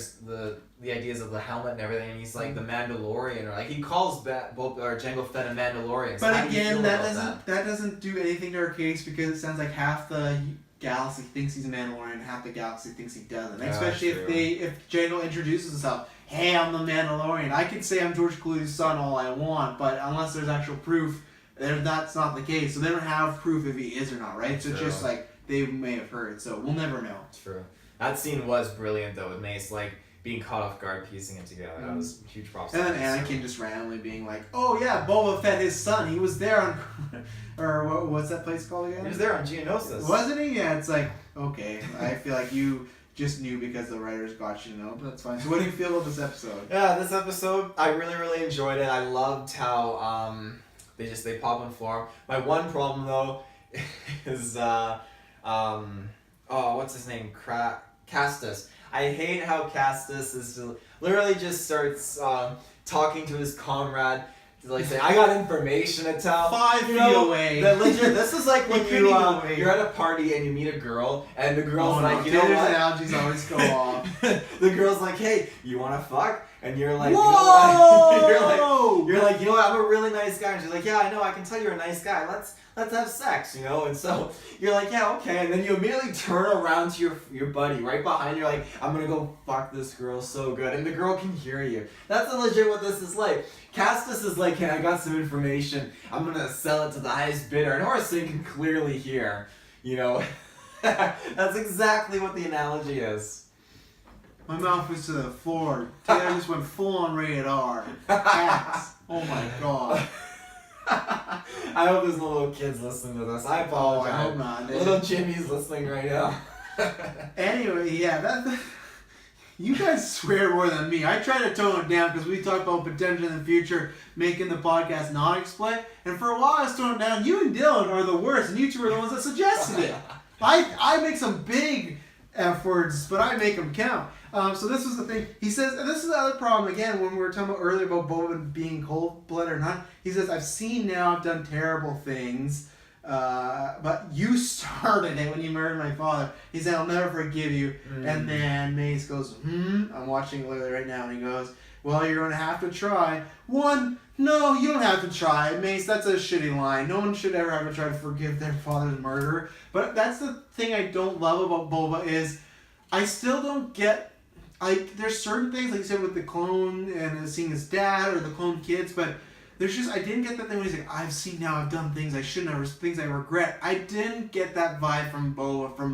the ideas of the helmet and everything, and he's like the Mandalorian, or like he calls Jango Fett a Mandalorian. So but again, that doesn't do anything to our case, because it sounds like half the galaxy thinks he's a Mandalorian, half the galaxy thinks he doesn't. Especially if Jango introduces himself, hey, I'm the Mandalorian. I could say I'm George Clooney's son all I want, but unless there's actual proof, that's not the case. So they don't have proof if he is or not, right? So it's just like they may have heard. So we'll never know. True. That scene was brilliant though with Mace. Like, being caught off guard, piecing it together. That was huge props. And then Anakin just randomly being like, "Oh yeah, Boba Fett, his son, he was there on," or what's that place called again? He was there on Geonosis. Wasn't he? Yeah, it's like, okay, I feel like you just knew because the writers got you to know, but that's fine. So what do you feel about this episode? Yeah, this episode, I really enjoyed it. I loved how they pop on floor. My one problem though is what's his name? Castus. I hate how Castus is literally just starts talking to his comrade. Like say, I got information to tell. 5 feet away. That legit. This is like when Couldn't even wait. you're at a party and you meet a girl and the girl's like, you know Tanner's what? analogies always go off. The girl's like, hey, you wanna fuck? And you're like, whoa! you know what? you're like, you know what? I'm a really nice guy. And she's like, yeah, I know. I can tell you're a nice guy. Let's have sex, you know. And so you're like, yeah, okay. And then you immediately turn around to your buddy right behind you. You're like, I'm gonna go fuck this girl so good, and the girl can hear you. That's legit what this is like. Castus is like, hey, I got some information. I'm gonna sell it to the highest bidder, and Horace can clearly hear. You know, that's exactly what the analogy is. My mouth was to the floor. Taylor just went full on rated R. Cats. Oh my god. I hope there's no little kids listening to this. I apologize. I hope not. Little Jimmy's listening right now. Anyway, yeah, you guys swear more than me. I try to tone it down because we talk about potential in the future, making the podcast not explain. And for a while I was toning it down. You and Dylan are the worst, and you two are the ones that suggested it. I make some big F words, but I make them count. So this was the thing. He says, and this is the other problem, again, when we were talking about earlier about Boba being cold-blooded or not. He says, I've seen now, I've done terrible things, but you started it when you murdered my father. He said, I'll never forgive you. And then Mace goes, I'm watching it literally right now, and he goes, well, you're going to have to try. One, no, you don't have to try. Mace, that's a shitty line. No one should ever have to try to forgive their father's murderer. But that's the thing I don't love about Boba is I still don't get... there's certain things, like you said, with the clone and seeing his dad or the clone kids, but there's just, I didn't get that thing when he's like, I've seen now, I've done things I shouldn't have, things I regret. I didn't get that vibe from Boba, from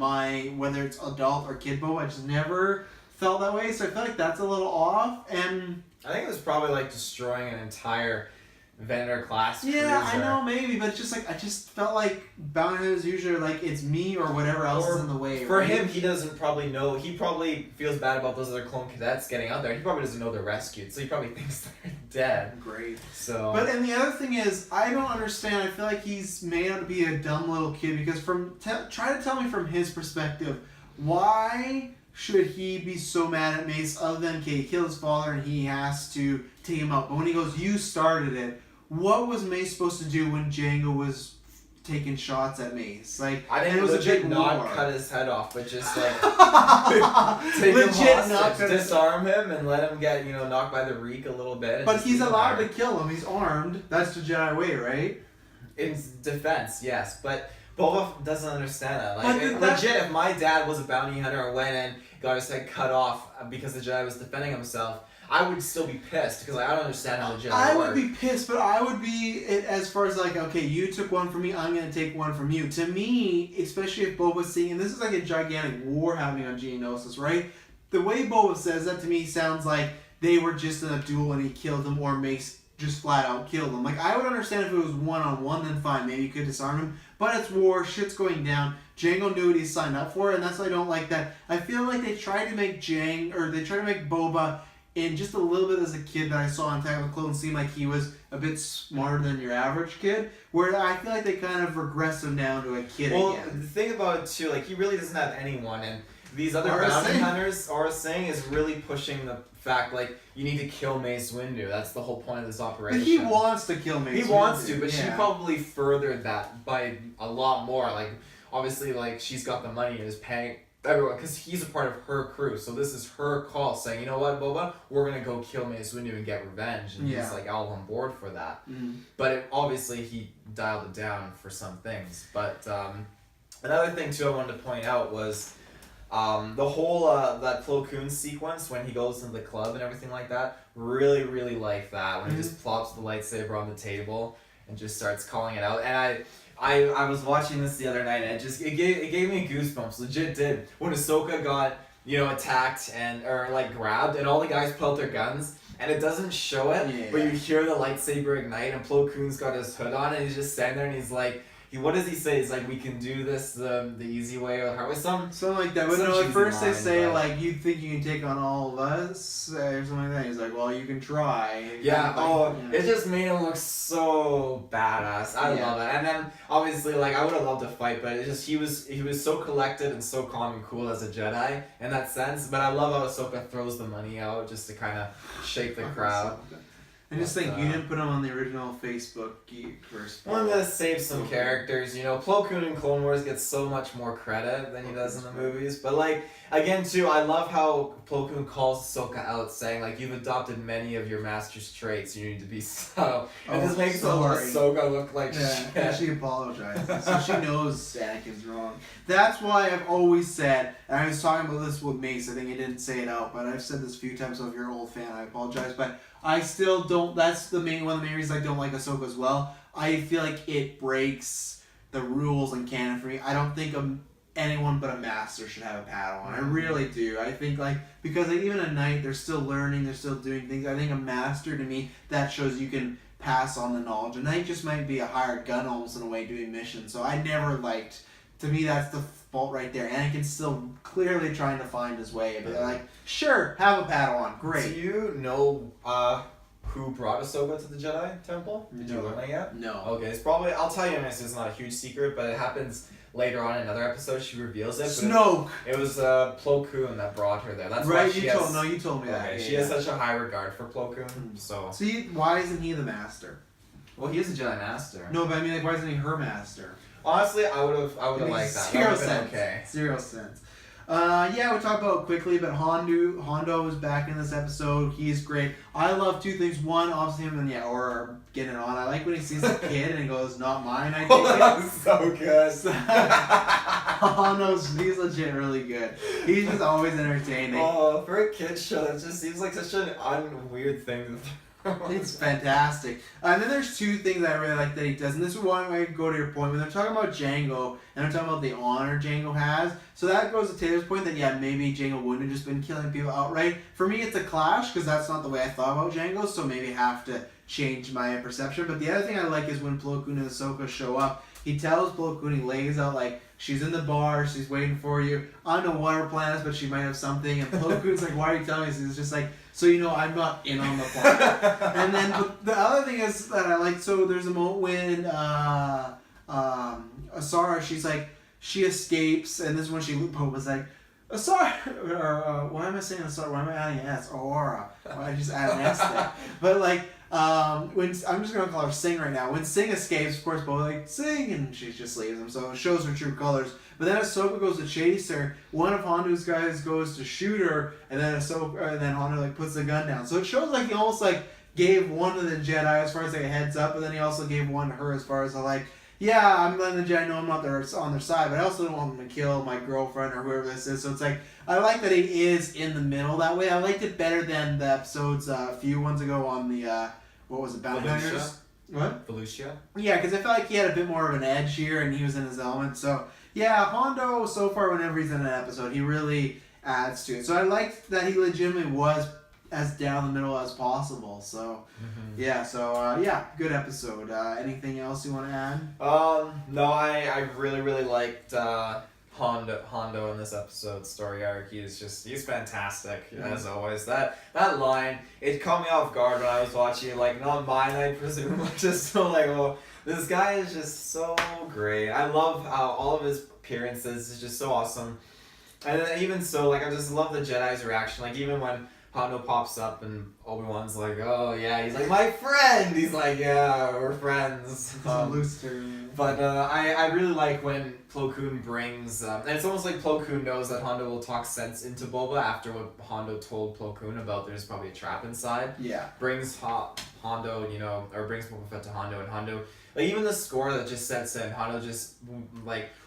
whether it's adult or kid Boba. I just never felt that way, so I feel like that's a little off, and... I think it was probably like destroying an entire vendor class cruiser. Yeah, I know, maybe, but it's just like, I just felt like bounty hunters usually are like, it's me or whatever else is in the way, For right? him, he doesn't probably know, he probably feels bad about those other clone cadets getting out there. He probably doesn't know they're rescued, so he probably thinks they're dead. Great. So. But, and the other thing is, I don't understand, I feel like he's made out to be a dumb little kid, because try to tell me from his perspective, why should he be so mad at Mace other than, okay, he killed his father and he has to take him out. But when he goes, you started it, what was Mace supposed to do when Jango was taking shots at Mace? Like, I think it was legit a big not war. cut his head off, but just like take Legit him not hostage, cut his- disarm him and let him get, knocked by the reek a little bit. And But just he's leave him allowed there. to kill him. He's armed. That's the Jedi way, right? In defense, yes, but Boba doesn't understand that. But Like, legit, if my dad was a bounty hunter and went and got his head cut off because the Jedi was defending himself, I would still be pissed because I don't understand how the Jedi I work. would be pissed, but I would be as far as like, okay, you took one from me, I'm gonna take one from you. To me, especially if Boba's seeing, and this is like a gigantic war happening on Geonosis, right? The way Boba says that to me sounds like they were just in a duel and he killed him, or Mace just flat out killed him. Like, I would understand if it was one-on-one, then fine, maybe you could disarm him. But it's war, shit's going down. Jango knew what he signed up for, and that's why I don't like that. I feel like they tried to make Boba in just a little bit as a kid that I saw on Attack of the Clones seem like he was a bit smarter than your average kid, where I feel like they kind of regressed him down to a kid Well, again. the thing about it too, like, he really doesn't have anyone, and these other Aura bounty Singh. hunters, Aura Singh is really pushing the fact, like, you need to kill Mace Windu. That's the whole point of this operation. But he wants to kill Mace. He wants to, Windu, but she yeah. probably furthered that by a lot more. Like, obviously, like, she's got the money and is paying everyone, because he's a part of her crew, so this is her call saying, you know what, Boba, we're gonna go kill Mace Windu and get revenge, and he's like all on board for that. But obviously he dialed it down for some things. But another thing too I wanted to point out was the whole that Plo Koon sequence when he goes into the club and everything like that. Really like that when he just plops the lightsaber on the table and just starts calling it out. And I was watching this the other night and it gave me goosebumps. Legit did. When Ahsoka got attacked or like grabbed, and all the guys pull out their guns, and it doesn't show it, but you hear the lightsaber ignite, and Plo Koon's got his hood on, and he's just standing there, and he's like, what does he say? He's like, we can do this the easy way or the hard way. Something like that. But no, at first they say like, you think you can take on all of us or something like that. He's like, well, you can try. Yeah. It just made him look so badass. I love it. And then obviously, like, I would have loved to fight, but it just he was so collected and so calm and cool as a Jedi in that sense. But I love how Ahsoka throws the money out just to kind of shake the crowd. I just think you didn't put him on the original Facebook Geek first. I'm gonna save some characters. Plo Koon in Clone Wars gets so much more credit than he does in the movies. But like, again too, I love how Plo Koon calls Ahsoka out, saying like, you've adopted many of your master's traits. You need to be subtle. And this makes Ahsoka look like shit. And she apologizes, so she knows Anakin's wrong. That's why I've always said, and I was talking about this with Mace. I think I didn't say it out, but I've said this a few times. So if you're an old fan, I apologize, but I still don't. That's one of the main reasons I don't like Ahsoka as well. I feel like it breaks the rules and canon for me. I don't think anyone but a master should have a Padawan. I really do. I think because even a knight, they're still learning, they're still doing things. I think a master, to me, that shows you can pass on the knowledge. A knight just might be a hired gun almost in a way doing missions. So I never liked. To me, that's the fault right there. Anakin's still clearly trying to find his way. But they're like, sure, have a Padawan, great. Do you know who brought Ahsoka to the Jedi Temple? Did you learn that yet? No. Okay, it's probably, I'll tell you, it's not a huge secret, but it happens later on in another episode. She reveals it. Snoke! It was Plo Koon that brought her there. That's right, why you told me that. Okay, she has such a high regard for Plo Koon, so... See, why isn't he the master? Well, he is a Jedi Master. No, but I mean, why isn't he her master? Honestly, I would have liked that. Zero cents. Okay. 0 cents. We'll talk about it quickly, but Hondo is back in this episode. He's great. I love two things. One, obviously him and Aurora getting it on. I like when he sees a kid and he goes, "Not mine." I take it. That's so good. He's legit really good. He's just always entertaining. Oh, for a kid's show, that just seems like such an unweird thing to It's fantastic. And then there's two things I really like that he does, and this is one way I can go to your point. When they're talking about Jango, and they're talking about the honor Jango has, so that goes to Taylor's point that, maybe Jango wouldn't have just been killing people outright. For me, it's a clash, because that's not the way I thought about Jango, so maybe I have to change my perception. But the other thing I like is when Plo Koon and Ahsoka show up, he tells Plo Koon, he lays out, like, she's in the bar, she's waiting for you. I don't know what her plan is, but she might have something. And Plo Koon's like, why are you telling me this? He's just like, so I'm not in on the plan. And then the other thing is that I like, so there's a moment when Asara, she's like, she escapes, and this is when Boba's like, Asara, or why am I saying Asara? Why am I adding an S? Aurora. Why I just add an S there? But when I'm just gonna call her Sing right now. When Sing escapes, of course, Boba's like, Sing, and she just leaves him. So it shows her true colors. But then Ahsoka goes to chase her. One of Hondo's guys goes to shoot her, and then Hondo puts the gun down. So it shows he almost gave one to the Jedi as far as a heads up, but then he also gave one to her as far as I'm letting the Jedi know I'm not on their side, but I also don't want them to kill my girlfriend or whoever this is. So it's I like that he is in the middle that way. I liked it better than the episodes a few ones ago on the what was it, Bounty Hunters? What? Felicia? Yeah, because I felt like he had a bit more of an edge here, and he was in his element. So yeah, Hondo, so far, whenever he's in an episode, he really adds to it. So I liked that he legitimately was as down the middle as possible. So, good episode. Anything else you want to add? No, I really, really liked Hondo in this episode's story arc. He's fantastic, as always. That line, it caught me off guard when I was watching it, not mine, I presume. Just so this guy is just so great. I love how all of his appearances is just so awesome. And then even so, I just love the Jedi's reaction. Even when Hondo pops up and Obi-Wan's like, oh yeah, he's like, my friend! He's like, yeah, we're friends. But I really like when Plo Koon brings, and it's almost like Plo Koon knows that Hondo will talk sense into Boba after what Hondo told Plo Koon about there's probably a trap inside. Yeah. Brings Hondo, or brings Boba Fett to Hondo, and Hondo, even the score that just sets in, Hondo just,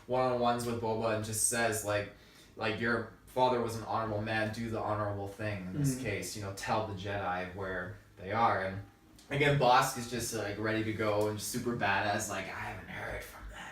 one-on-ones with Boba and just says, your father was an honorable man, do the honorable thing in this case, tell the Jedi where they are. And again, Bosk is just ready to go and super badass, I haven't heard from them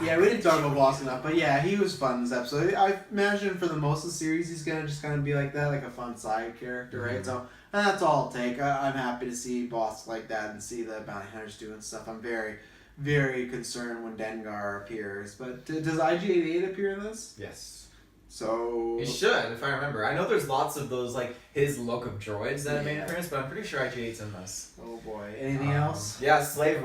Yeah, we didn't talk about Boss enough, but yeah, he was fun this episode. I imagine for the most of the series, he's gonna just kind of be like that, like a fun side character, right? So that's all I'll take. I'm happy to see Boss like that and see the bounty hunters doing stuff. I'm very, very concerned when Dengar appears. But does IG-88 appear in this? Yes. So He should, if I remember. I know there's lots of those, like, his look of droids that made appearance, but I'm pretty sure IG-8's in this. Oh boy. Anything else? Yeah, Slave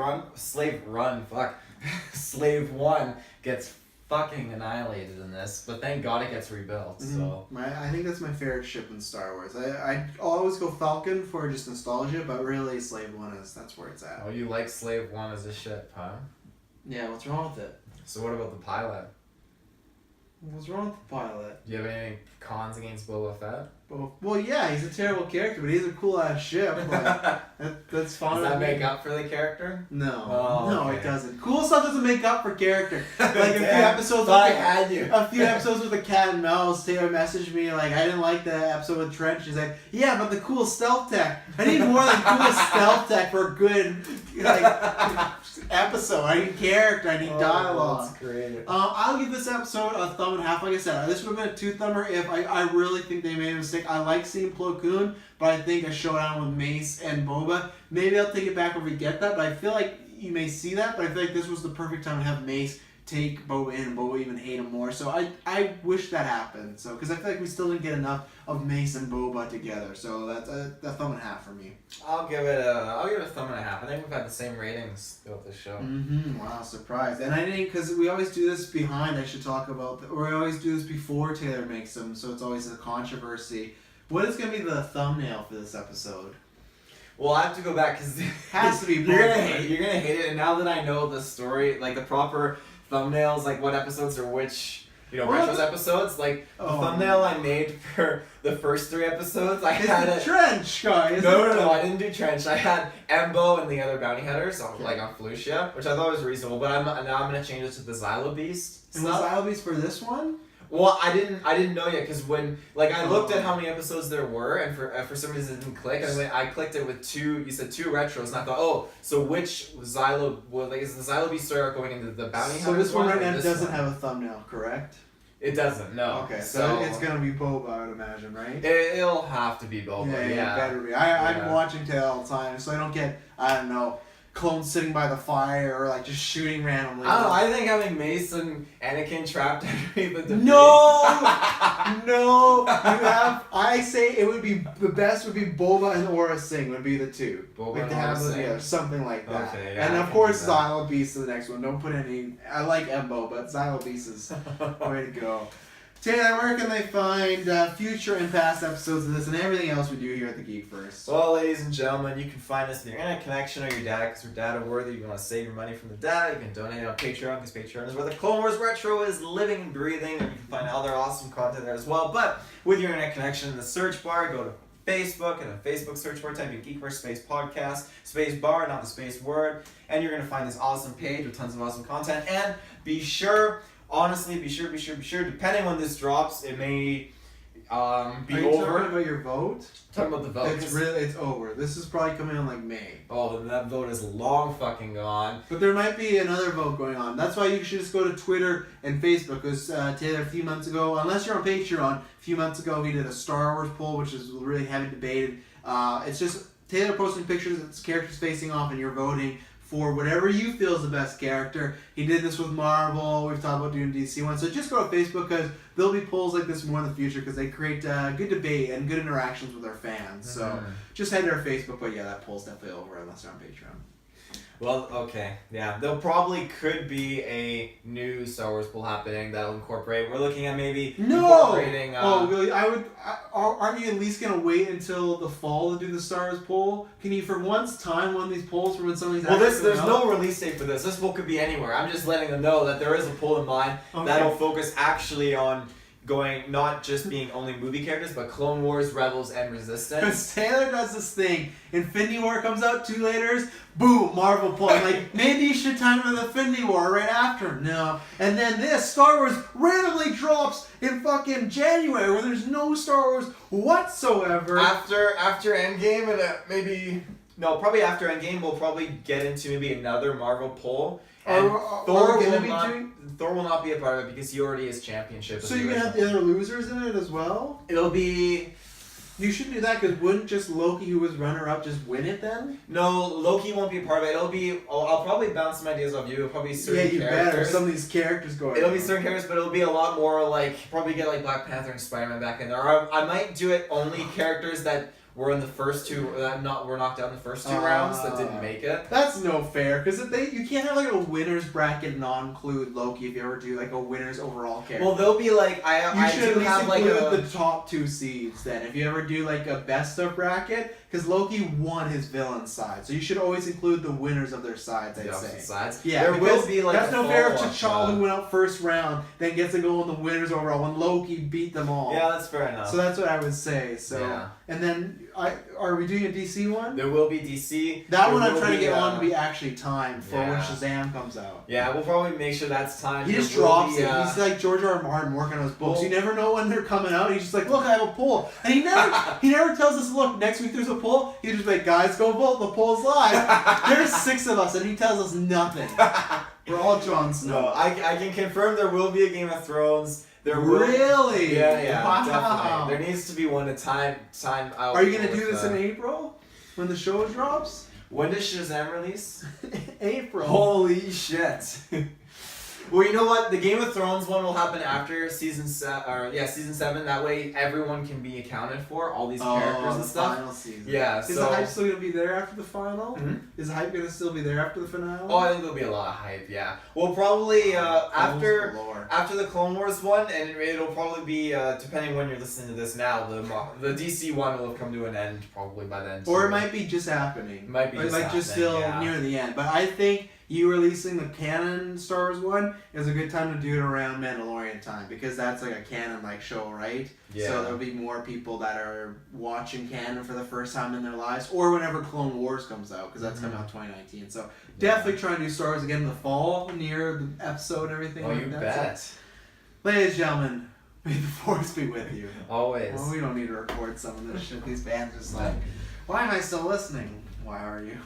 1 gets fucking annihilated in this, but thank God it gets rebuilt, so. I think that's my favorite ship in Star Wars. I always go Falcon for just nostalgia, but really Slave 1 that's where it's at. Oh, you like Slave 1 as a ship, huh? Yeah, what's wrong with it? So what about the pilot? What's wrong with the pilot? Do you have any cons against Boba Fett? Well, yeah, he's a terrible character, but he's a cool ass ship. Like, that's fine. Does that make up for the character? No, Oh, no, okay. It doesn't. Cool stuff doesn't make up for character. Like a few Damn, episodes. thought I had you. A few episodes with the cat and mouse. Taylor messaged me like, I didn't like the episode with Trench. He's like, yeah, but the cool stealth tech. I need more than cool stealth tech for a good episode. I need character. I need dialogue. That's great. I'll give this episode a thumb and a half. Like I said, this would have been a 2-thumber if I really think they made a mistake. I like seeing Plo Koon, but I think a showdown with Mace and Boba, maybe I'll take it back when we get that, but I feel like you may see that, but I feel like this was the perfect time to have Mace take Boba in and Boba even hate him more. So I wish that happened. So because I feel like we still didn't get enough of Mace and Boba together. So that's a thumb and a half for me. I'll give it a thumb and a half. I think we've had the same ratings throughout the show. Wow, surprised. And I didn't, because we always do this behind. I should talk about, or we always do this before Taylor makes them. So it's always a controversy. What is going to be the thumbnail for this episode? Well, I have to go back because it has to be. You're gonna hate it. And now that I know the story, like the proper thumbnails, like what episodes are which, retros episodes, like the thumbnail I made for the first 3 episodes, I had a Trench guy. No, I didn't do Trench. I had Embo and the other bounty hunters on Felucia, which I thought was reasonable. But now I'm gonna change it to the Xylo Beast. And the Xylo Beast for this one? Well, I didn't know yet because when I looked at how many episodes there were, and for some reason it didn't click. And when I clicked it with 2, you said 2 retros, and I thought, so which Xylo? Well, is the Xylo Beast story arc going into the bounty hunters? So this one right now doesn't doesn't have a thumbnail, correct? It doesn't. No. Okay, so it's gonna be Boba, I would imagine, right? It'll have to be Boba. Yeah, it better be. I'm watching Tail all the time, so I don't get clones sitting by the fire or like just shooting randomly. I don't know. I think having Mace and Anakin trapped underneath the debris. No, I say it would be the best would be Boba and Aura Singh would be the 2. Boba and to have Aura them Singh. together, something like that. Okay, yeah, and I of can course do that. Xylo Beast is the next one. Don't put any. I like Embo, but Xylo Beast is way to go. Taylor, where can they find future and past episodes of this and everything else we do here at the Geek First? Well, ladies and gentlemen, you can find us with your internet connection or your data, because we're data worthy. If you want to save your money from the data, you can donate on Patreon, because Patreon is where the Clone Wars Retro is living and breathing, and you can find other awesome content there as well. But with your internet connection in the search bar, go to Facebook, and in the Facebook search bar, type in Geekverse space podcast, space bar, not the space word, and you're going to find this awesome page with tons of awesome content. And be sure, depending when this drops, it may be Are you over. talking about your vote? Talking about the vote. It's over. This is probably coming in like May. Oh, then that vote is long fucking gone. But there might be another vote going on. That's why you should just go to Twitter and Facebook. Because Taylor, a few months ago, unless you're on Patreon, a few months ago we did a Star Wars poll, which is really heavy debated. It's just Taylor posting pictures of its characters facing off, and you're voting for whatever you feel is the best character. He did this with Marvel. We've talked about doing DC ones. So just go to Facebook, because there'll be polls like this more in the future, because they create good debate and good interactions with our fans. So just head to our Facebook. But yeah, that poll's definitely over unless you're on Patreon. Well, okay, yeah. There probably could be a new Star Wars pool happening that'll incorporate. We're looking at maybe incorporating... really? Aren't you at least going to wait until the fall to do the Star Wars poll? Can you, for once, time one of these polls for when somebody's there's no release date for this. This poll could be anywhere. I'm just letting them know that there is a poll in mind that'll focus actually on going, not just being only movie characters, but Clone Wars, Rebels, and Resistance. Because Taylor does this thing. Infinity War comes out 2 later, boom, Marvel poll. Like, maybe you should time it with Infinity War right after. No. And then this, Star Wars randomly drops in fucking January, where there's no Star Wars whatsoever. After Endgame, and maybe No, probably after Endgame, we'll probably get into maybe another Marvel poll. And Are Thor we gonna will be not. doing- Thor will not be a part of it because he already is championship. So you're gonna have the other losers in it as well? It'll be. You shouldn't do that because wouldn't just Loki, who was runner-up, just win it then? No, Loki won't be a part of it. It'll be. I'll probably bounce some ideas off you. It'll probably be certain Yeah, you characters. better. Some of these characters going. It'll be certain characters, but it'll be a lot more like probably get like Black Panther and Spider-Man back in there. Or I might do it only characters that were in the first two that were knocked out in the first two rounds that didn't make it. That's no fair because you can't have like a winners bracket non-include Loki if you ever do like a winners overall character. Well, they'll be like you I should at do least have like include a. the top 2 seeds then. If you ever do like a best of bracket, because Loki won his villain side, so you should always include the winners of their sides. I'd the say. opposite sides. Yeah, there because will be like that's a no fair if follow-up, T'Challa who went out first round then gets to go in the winners overall when Loki beat them all. Yeah, that's fair enough. So that's what I would say. So Yeah. and then are we doing a DC one? There will be DC. That There one I'm will trying to be, get on to be actually timed for when yeah. Shazam comes out. Yeah, we'll probably make sure that's timed. He just There will drops be, it. He's like George R. R. Martin working on his books. Well- You never know when they're coming out. He's just like, look, I have a poll, and he never tells us, look, next week there's a poll. He just like, guys, go vote. The poll's live. There's 6 of us, and he tells us nothing. We're all Jon Snow. No, I can confirm there will be a Game of Thrones. There will. Really? Yeah, Wow. definitely. There needs to be one to time out. Are you gonna do with, this in April when the show drops? When does Shazam release? April. Holy shit! Well, you know what? The Game of Thrones one will happen after season 7. That way, everyone can be accounted for. All these characters and the stuff. final season. Yeah. Is So. the hype still gonna be there after the final? Mhm. Is the hype gonna still be there after the finale? Oh, I think there'll be a lot of hype. Yeah. Well, probably after. Galore. After the Clone Wars one, and it'll probably be, depending when you're listening to this now, the DC one will have come to an end probably by then. Or too. it might be just happening. It might be like, just just happening, still yeah. near the end. But I think you releasing the canon Star Wars one is a good time to do it around Mandalorian time because that's like a canon like show, right? Yeah. So there'll be more people that are watching canon for the first time in their lives, or whenever Clone Wars comes out because that's coming out 2019. So definitely try and do Star Wars again in the fall near the episode and everything. Oh, like you that. bet. So, ladies and gentlemen, may the force be with you. Always. Well, we don't need to record some of this shit. These bands just like, why am I still listening? Why are you?